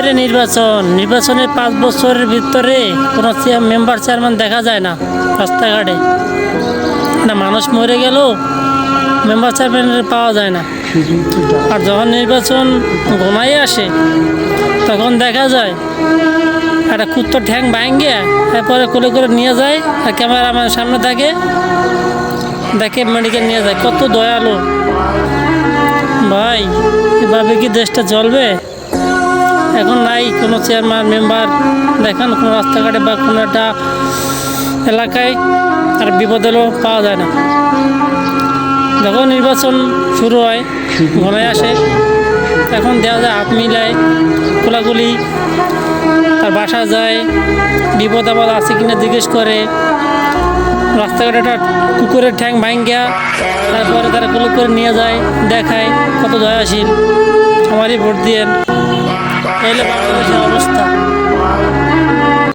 বাইরে নির্বাচনের 5 বছরের ভিতরে কোনো মেম্বার চেয়ারম্যান দেখা যায় না রাস্তাঘাটে। না মানুষ মরে গেল, মেম্বার চেয়ারম্যান পাওয়া যায় না। আর যখন নির্বাচন ঘনাই আসে তখন দেখা যায় একটা কুত্তর ঠ্যাং ভাঙিয়ে এরপরে কোলে করে নিয়ে যায়, আর ক্যামেরা আমার সামনে থাকে, দেখে মেডিকেল নিয়ে যায়। কত দয়ালু ভাই, এভাবে কি দেশটা চলবে? এখন নাই কোনো চেয়ারম্যান মেম্বার দেখেন কোনো রাস্তাঘাটে বা কোনো একটা এলাকায়, আর বিপদ হলেও পাওয়া যায় না। যখন নির্বাচন শুরু হয় ঘনায় আসে, এখন দেওয়া যায় হাত মিলায় কোলাগুলি, তার বাসা যায়, বিপদ আপদ আছে কিনা জিজ্ঞেস করে। রাস্তাঘাটে একটা কুকুরের ঠ্যাং ভাঙ্গিয়া তারপরে তারা কোলে করে নিয়ে যায়, দেখায় কত দয়াশীল, আমারই ভোট দিয়েন। এই হলো বাংলাদেশের অবস্থা।